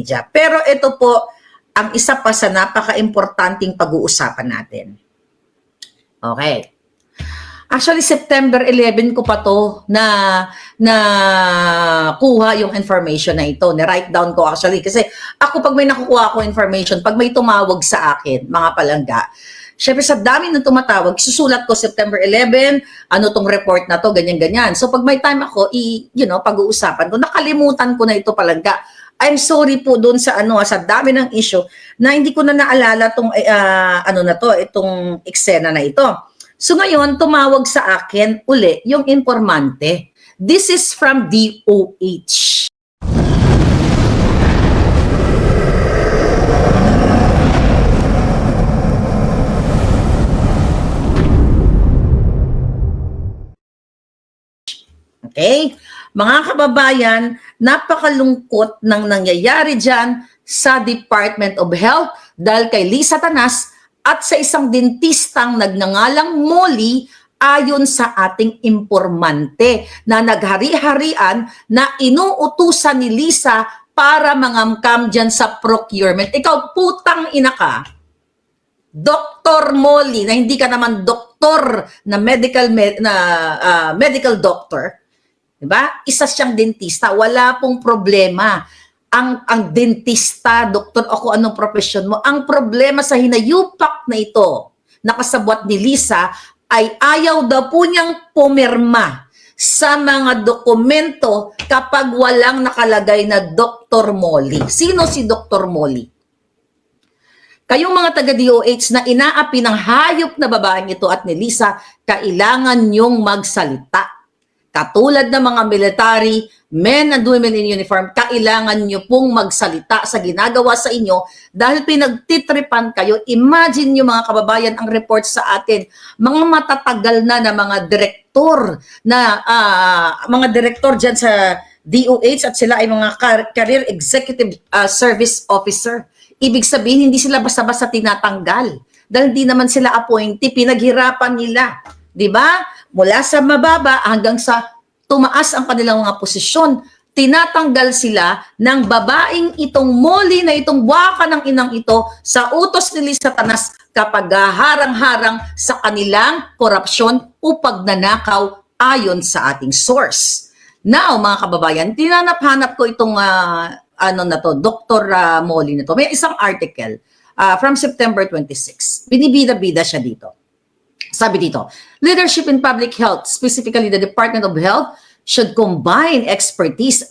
media. Pero ito po ang isa pa sa napaka-importanting pag-uusapan natin. Okay. Actually, September 11 ko pa to na kuha yung information na ito. Ni-write down ko actually. Kasi ako pag may nakukuha ko information, pag may tumawag sa akin, mga palangga, syempre sa dami ng tumatawag, susulat ko September 11, ano tong report na to, ganyan-ganyan. So pag may time ako, pag-uusapan ko, nakalimutan ko na ito palangga. I'm sorry po doon sa sa dami ng issue na hindi ko na naalala tong itong eksena na ito. So ngayon, tumawag sa akin uli yung informante. This is from DOH. Okay? Mga kababayan, napakalungkot ng nangyayari dyan sa Department of Health dahil kay Lisa Tanas at sa isang dentistang nagngangalang Molly ayon sa ating informante na naghari-harian na inuutusan ni Lisa para mangamkam dyan sa procurement. Ikaw putang ina ka, Dr. Molly, na hindi ka naman doktor na medical doctor, diba? Isa siyang dentista, wala pong problema. Ang dentista, doktor o kung anong profesyon mo, ang problema sa hinayupak na ito, nakasabwat ni Lisa, ay ayaw daw po niyang pumirma sa mga dokumento kapag walang nakalagay na Dr. Molly. Sino si Dr. Molly? Kayong mga taga-DOH na inaapi ng hayop na babaeng ito at ni Lisa, kailangan niyong magsalita. Katulad ng mga military, men and women in uniform, kailangan nyo pong magsalita sa ginagawa sa inyo dahil pinagtitripan kayo. Imagine nyo mga kababayan ang report sa atin, mga matatagal na mga direktor mga direktor dyan sa DOH at sila ay mga career executive service officer. Ibig sabihin, hindi sila basta-basta tinatanggal dahil hindi naman sila appointee, pinaghirapan nila. Diba? Mula sa mababa hanggang sa tumaas ang kanilang mga posisyon, tinatanggal sila ng babaeng itong Molly na itong waka ng inang ito sa utos ni Lisa Tanas kapag harang-harang sa kanilang korupsyon o pagnanakaw ayon sa ating source. Now, mga kababayan, tinanap-hanap ko itong Dr. Molly na to. May isang article from September 26. Binibida-bida siya dito. Sabi dito, leadership in public health, specifically the Department of Health, should combine expertise,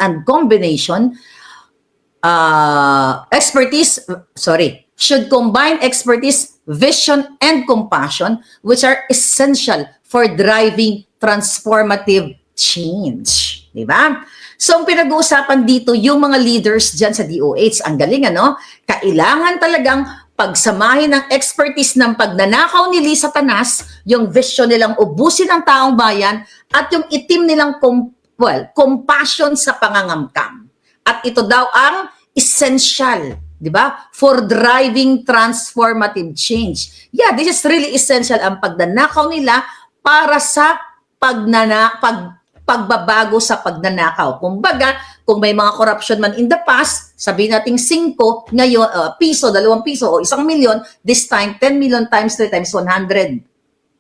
vision, and compassion, which are essential for driving transformative change. Diba? So, ang pinag-uusapan dito, yung mga leaders dyan sa DOH, ang galing, kailangan talagang pagsamahin ng expertise ng pagnanakaw ni Lisa Tanas, yung vision nilang ubusin ng taong bayan, at yung itim nilang compassion sa pangangamkam. At ito daw ang essential, di ba? For driving transformative change. Yeah, this is really essential ang pagnanakaw nila para sa pagbabago sa pagnanakaw. Kumbaga, kung may mga corruption man in the past, sabihin natin 5, ngayon, piso, 2 piso, o 1 milyon, this time, 10 million times 3 times 100.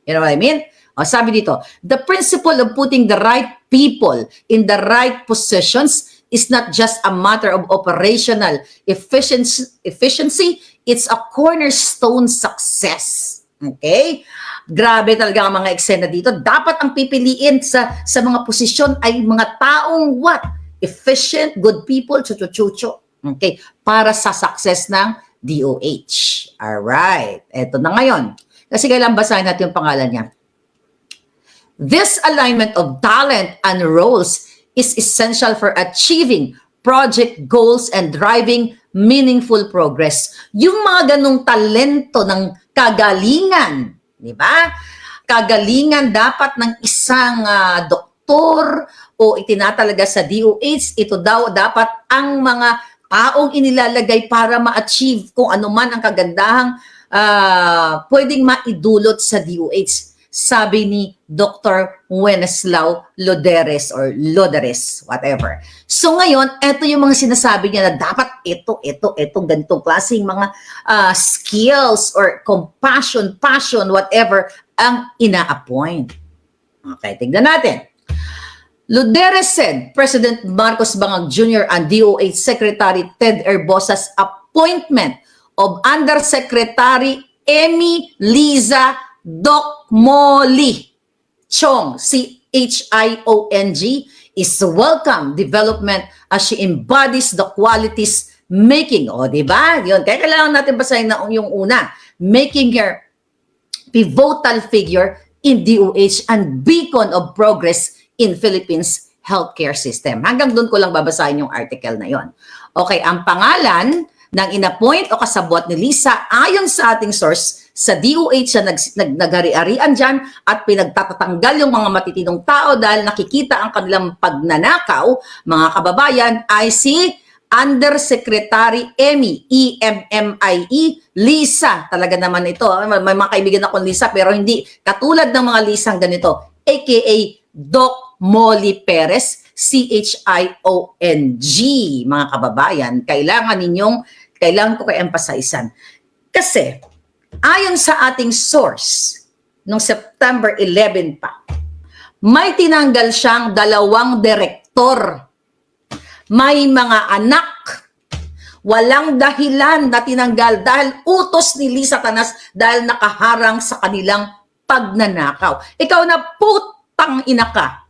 You know what I mean? O, sabi dito, the principle of putting the right people in the right positions is not just a matter of operational efficiency, it's a cornerstone success. Okay? Grabe talaga ang mga eksena dito. Dapat ang pipiliin sa mga posisyon ay mga taong what? Efficient, good people, chucho-chucho. Okay? Para sa success ng DOH. Alright. Eto na ngayon. Kasi kailan basahin natin yung pangalan niya. This alignment of talent and roles is essential for achieving project goals and driving meaningful progress. Yung mga ganong talento ng kagalingan, di ba? Kagalingan dapat ng isang doktor o itinatalaga sa DOH, ito daw dapat ang mga taong inilalagay para ma-achieve kung ano man ang kagandahang pwedeng maidulot sa DOH. sabi ni Dr. Wenceslao Loderes or Loderes, whatever. So ngayon, ito yung mga sinasabi niya na dapat itong ganitong klaseng mga skills or compassion, passion, whatever, ang ina-appoint. Okay, tignan natin. Loderes said President Marcos Bangag Jr. and DOH Secretary Ted Herbosa's appointment of Undersecretary Amy Liza Docmoli Chong, C-H-I-O-N-G, is a welcome development as she embodies the qualities making, o diba? Yun, kaya kailangan natin basahin na yung una, making her pivotal figure in DOH and beacon of progress in Philippines healthcare system. Hanggang doon ko lang babasahin yung article na yon. Okay, ang pangalan ng inappoint o kasabwat ni Lisa ayon sa ating source sa DOH na naghari-harian dyan at pinagtatatanggal yung mga matitinong tao dahil nakikita ang kanilang pagnanakaw, mga kababayan, ay si Undersecretary Emmy, E-M-M-I-E, Lisa. Talaga naman ito. May mga kaibigan akong Lisa pero hindi katulad ng mga Lisang ganito, aka Doc Molly Perez, C-H-I-O-N-G. Mga kababayan, kailangan ko i-emphasizean. Kasi, ayon sa ating source, noong September 11 pa, may tinanggal siyang 2 direktor. May mga anak. Walang dahilan na tinanggal dahil utos ni Lisa Tanas dahil nakaharang sa kanilang pagnanakaw. Ikaw na putang ina ka.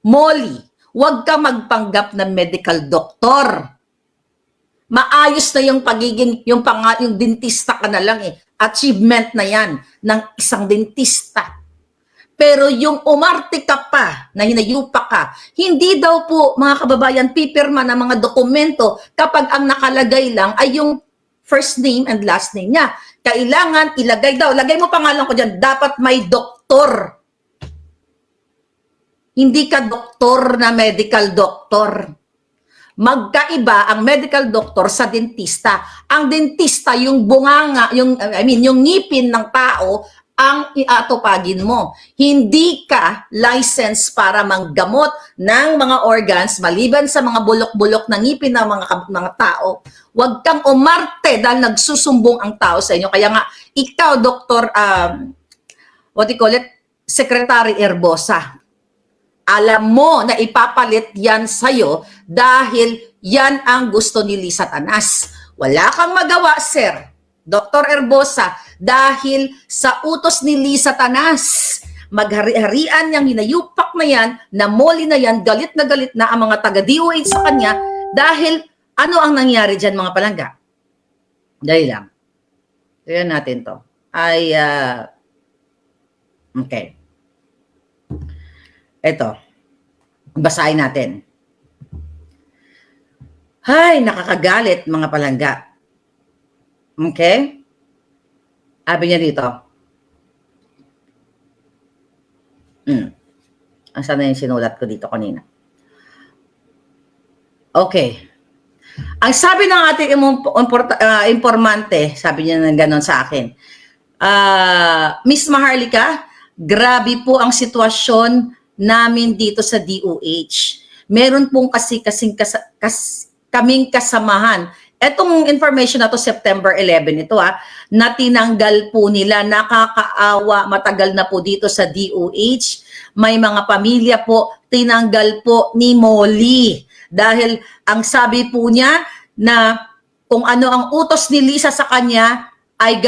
Molly, huwag ka magpanggap na medical doctor. Maayos na yung pagiging, yung dentista ka na lang eh. Achievement na yan ng isang dentista. Pero yung umarte ka pa, na hinayupa ka, hindi daw po, mga kababayan, pipirma ng mga dokumento kapag ang nakalagay lang ay yung first name and last name niya. Kailangan ilagay daw, lagay mo pangalan ko dyan, dapat may doktor. Hindi ka doktor na medical doctor. Magkaiba ang medical doctor sa dentista. Ang dentista, yung bunganga, yung ngipin ng tao, ang iatupagin mo. Hindi ka license para manggamot ng mga organs maliban sa mga bulok-bulok na ngipin ng mga tao. Huwag kang umarte dahil nagsusumbong ang tao sa inyo. Kaya nga, ikaw, Dr. Secretary Herbosa, alam mo na ipapalit yan sa'yo dahil yan ang gusto ni Lisa Tanas. Wala kang magawa, Sir Dr. Herbosa, dahil sa utos ni Lisa Tanas. Maghari-harian niyang hinayupak na yan, na Molly na yan, galit na ang mga taga-DOH sa kanya dahil ano ang nangyari dyan, mga palangga? Dahil lang. Tignan natin to. Okay. Ito, basahin natin. Hay, nakakagalit mga palangga. Okay? Sabi niya dito. Asan na yung sinulat ko dito kanina? Okay. Ang sabi ng ating informante, sabi niya ng ganon sa akin, Miss Maharlika, grabe po ang sitwasyon namin dito sa DOH. Meron pong kaming kasamahan. Etong information na to September 11 ito na tinanggal po nila, nakakaawa, matagal na po dito sa DOH. May mga pamilya po tinanggal po ni Molly dahil ang sabi po niya na kung ano ang utos ni Lisa sa kanya ay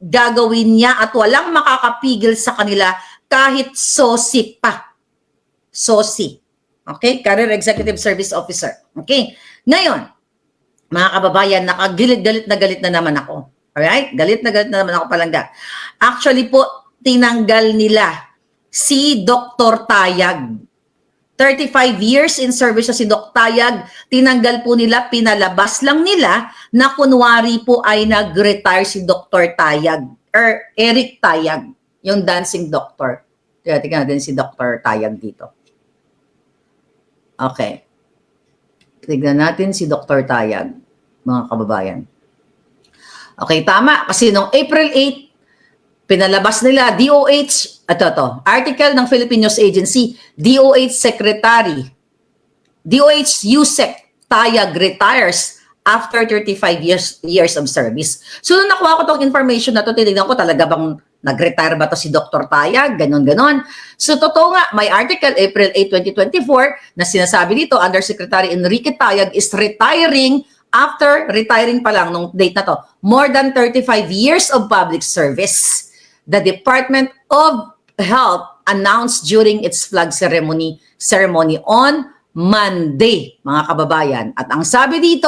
gagawin niya at walang makakapigil sa kanila kahit sosi pa. Sosi. Okay? Career Executive Service Officer. Okay? Ngayon, mga kababayan, galit na naman ako. Alright? Galit na naman ako palangga. Actually po, tinanggal nila si Dr. Tayag. 35 years in service na si Dr. Tayag. Tinanggal po nila, pinalabas lang nila na kunwari po ay nag-retire si Dr. Tayag. Eric Tayag. Yung dancing doctor. Tingnan natin si Dr. Tayag dito. Okay. Tignan natin si Dr. Tayag, mga kababayan. Okay, tama. Kasi noong April 8, Pinalabas nila, DOH, article ng Philippine News Agency, DOH Secretary, DOH USEC Tayag retires after 35 years of service. So, nung nakuha ko tong information na to, tinignan ko talaga bang nag-retire ba to si Dr. Tayag, ganon-ganon. So, totoo nga, may article, April 8, 2024, na sinasabi dito, Undersecretary Enrique Tayag is retiring after retiring pa lang nung date na to, more than 35 years of public service. The Department of Health announced during its flag ceremony on Monday, mga kababayan. At ang sabi dito,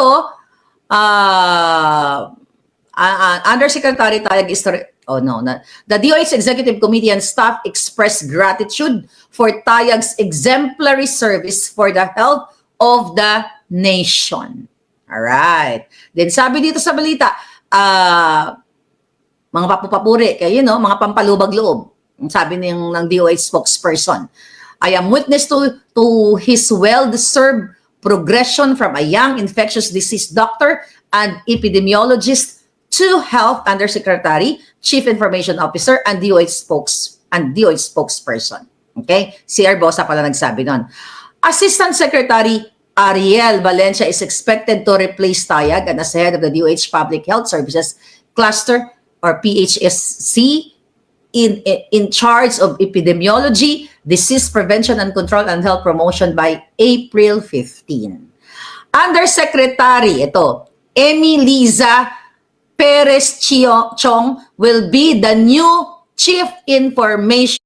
Undersecretary Tayag is the DOH Executive Committee and staff expressed gratitude for Tayag's exemplary service for the health of the nation. Alright. Then sabi dito sa balita, mga papupapuri, kayo, mga pampalubag loob. Sabi ng DOH spokesperson, I am witness to his well-deserved progression from a young infectious disease doctor and epidemiologist to Health Undersecretary, Chief Information Officer, and DOH spokesperson. Okay? Si Erbosa pala nagsabi nun. Assistant Secretary Ariel Valencia is expected to replace Tayag and as head of the DOH Public Health Services Cluster or PHSC in charge of epidemiology, disease prevention and control and health promotion by April 15. Undersecretary, Amy Liza Perez Chong will be the new Chief Information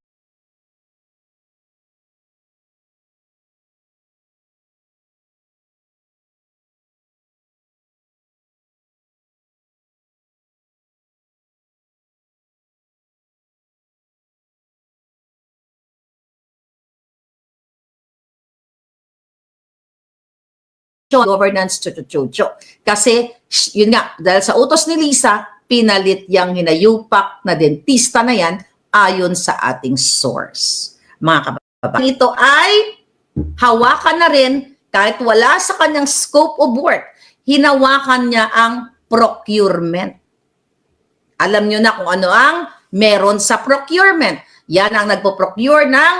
governance chuchuchucho. Kasi, yun nga, dahil sa utos ni Lisa, pinalit yung hinayupak na dentista na yan ayon sa ating source. Mga kababayan, ito ay hawakan na rin kahit wala sa kanyang scope of work. Hinawakan niya ang procurement. Alam nyo na kung ano ang meron sa procurement. Yan ang nagpo-procure ng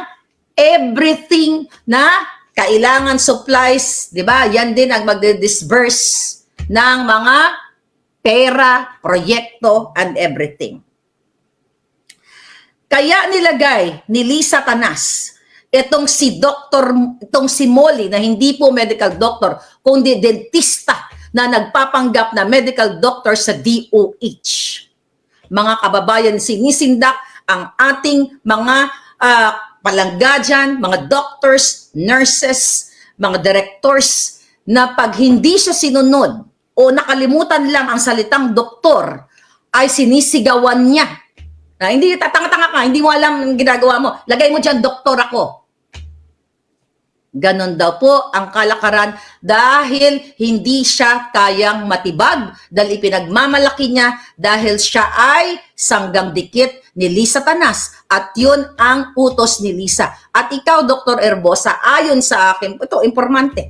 everything na kailangan supplies, di ba? Yan din ang magde-disburse ng mga pera, proyekto, and everything. Kaya nilagay ni Lisa Tanas itong si Molly na hindi po medical doctor, kundi dentista na nagpapanggap na medical doctor sa DOH. Mga kababayan, sinisindak ang ating mga palangga dyan, mga doctors, nurses, mga directors, na pag hindi siya sinunod o nakalimutan lang ang salitang doktor, ay sinisigawan niya. Na hindi, tatanga-tanga ka, hindi mo alam ang ginagawa mo. Lagay mo dyan, doktor ako. Ganon daw po ang kalakaran dahil hindi siya kayang matibag, dahil ipinagmamalaki niya dahil siya ay sanggang dikit ni Lisa Tanas at yun ang utos ni Lisa. At ikaw, Dr. Erbosa, ayon sa akin, ito, informante,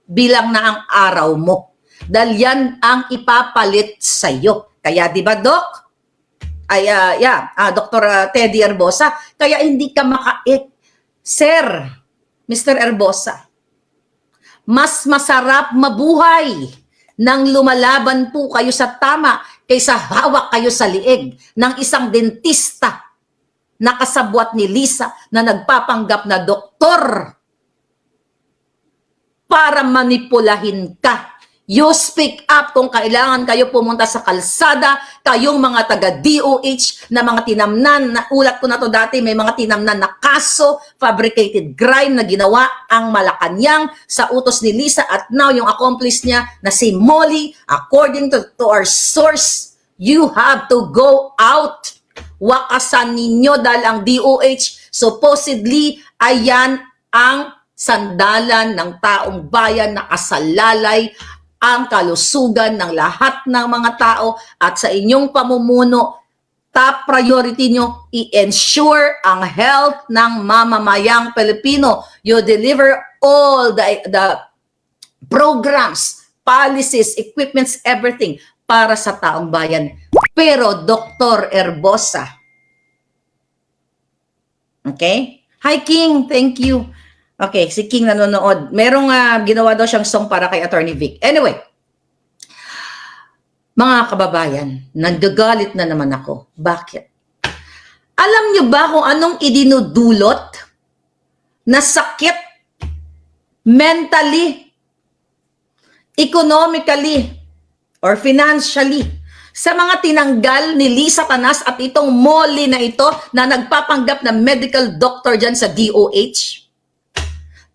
bilang na ang araw mo. Dahil yan ang ipapalit sa'yo. Kaya di ba, Doc? Dr. Teddy Erbosa, kaya hindi ka makait. Sir, Mr. Erbosa, mas masarap mabuhay nang lumalaban po kayo sa tama kaysa hawak kayo sa liig ng isang dentista na kasabwat ni Lisa na nagpapanggap na doktor para manipulahin ka. You speak up kung kailangan kayo pumunta sa kalsada, kayong mga taga-DOH na mga tinamnan, na ulat ko na to dati, may mga tinamnan na kaso, fabricated crime na ginawa ang Malacanang sa utos ni Lisa at now yung accomplice niya na si Molly, according to our source, you have to go out. Wakasan ninyo dahil ang DOH supposedly ayan ang sandalan ng taong bayan na kasalalay ang kalusugan ng lahat ng mga tao at sa inyong pamumuno, top priority nyo, i-ensure ang health ng mamamayang Pilipino. You deliver all the programs, policies, equipments, everything para sa taong bayan. Pero Dr. Erbosa, Okay? Hi, King. Thank you. Okay, si King nanonood. Merong ginawa daw siyang song para kay Attorney Vic. Anyway, mga kababayan, nagagalit na naman ako. Bakit? Alam niyo ba kung anong idinudulot na sakit mentally, economically, or financially sa mga tinanggal ni Lisa Tanas at itong Molly na ito na nagpapanggap na medical doctor dyan sa DOH?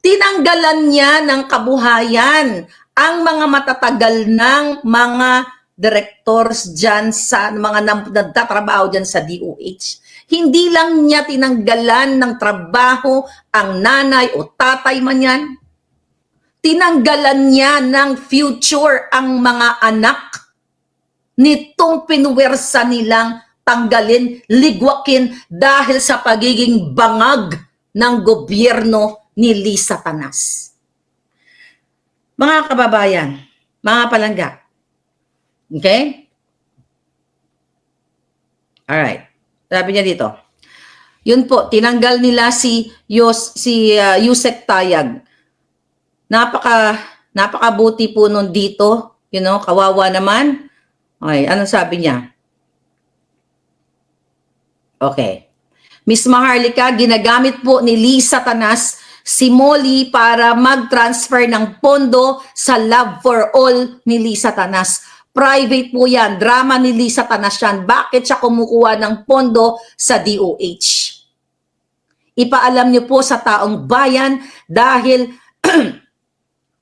Tinanggalan niya ng kabuhayan ang mga matatagal ng mga directors dyan sa mga nagtatrabaho dyan sa DOH. Hindi lang niya tinanggalan ng trabaho ang nanay o tatay man yan. Tinanggalan niya ng future ang mga anak nitong pinuwersa nilang tanggalin, ligwakin dahil sa pagiging bangag ng gobyerno ni Lisa Tanas. Mga kababayan, mga palangga. Okay? Alright. Sabi niya dito. Yun po, tinanggal nila si Yusek Tayag. Napakabuti po nun dito. You know, kawawa naman. Okay, anong sabi niya? Okay. Miss Maharlika, ginagamit po ni Lisa Tanas si Molly para mag-transfer ng pondo sa Love for All ni Lisa Tanas. Private po yan. Drama ni Lisa Tanas yan. Bakit siya kumukuha ng pondo sa DOH? Ipaalam niyo po sa taong bayan dahil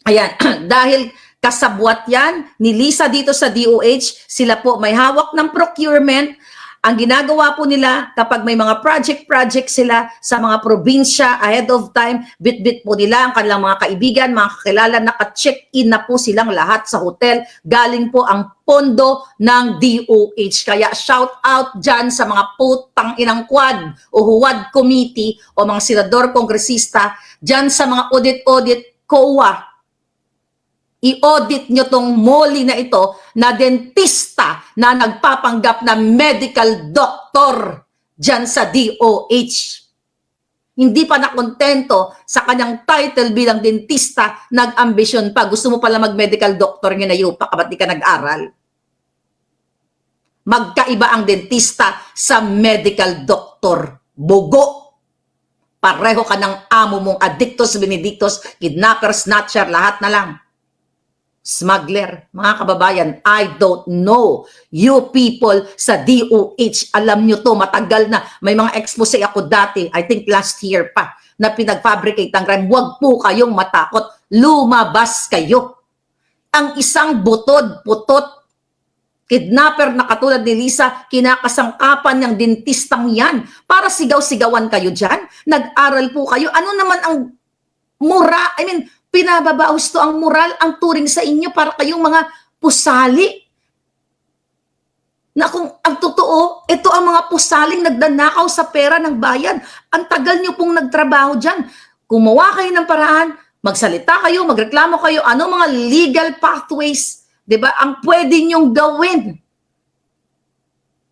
ayan, dahil kasabwat yan ni Lisa dito sa DOH. Sila po may hawak ng procurement. Ang ginagawa po nila kapag may mga project sila sa mga probinsya ahead of time, bit-bit po nila ang kanilang mga kaibigan, mga kakilala, naka-check-in na po silang lahat sa hotel. Galing po ang pondo ng DOH. Kaya shout out dyan sa mga putang inang quad o huwad committee o mga senador, kongresista, dyan sa mga audit, COA. I-audit nyo tong Molly na ito na dentista na nagpapanggap na medical doctor dyan sa DOH. Hindi pa nakontento sa kanyang title bilang dentista, nag-ambisyon pa. Gusto mo pala mag-medical doctor nga na yupa, ba't di ka nag-aral? Magkaiba ang dentista sa medical doctor. Bugo. Pareho ka ng amo mong addictus, benedictus, kidnapper, snatcher, lahat na lang. Smuggler, mga kababayan, I don't know. You people sa DOH, alam nyo to, matagal na. May mga expose ako dati, I think last year pa, na pinag-fabricate ang crime. Huwag po kayong matakot. Lumabas kayo. Ang isang butod-putot, kidnapper na katulad ni Lisa, kinakasangkapan ng dentistang yan. Para sigaw-sigawan kayo dyan. Nag-aral po kayo. Ano naman ang pinababaos to ang moral, ang turing sa inyo para kayong mga pusali. Na kung ang totoo, ito ang mga pusaling nagdanakaw sa pera ng bayan. Ang tagal nyo pong nagtrabaho dyan. Gumawa kayo ng paraan, magsalita kayo, magreklamo kayo, ano mga legal pathways, di ba, ang pwede nyong gawin.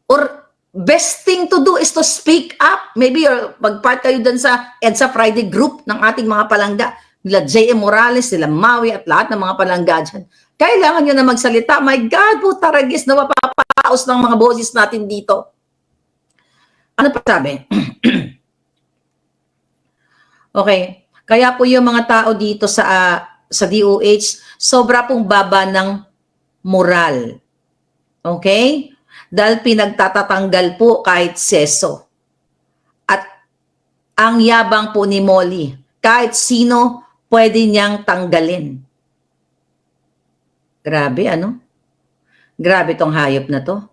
Or best thing to do is to speak up. Maybe mag-part kayo dun sa EDSA Friday group ng ating mga palangga. Nila J.M. Morales, nila Maui at lahat ng mga palangga dyan. Kailangan nyo na magsalita. My God, po taragis na mapapaos ng mga boses natin dito. Ano pa sabi? Okay. Kaya po yung mga tao dito sa DOH, sobra pong baba ng moral. Okay? Dahil pinagtatatanggal po kahit seso. At ang yabang po ni Molly, kahit sino pwede niyang tanggalin. Grabe, ano? Grabe tong hayop na to.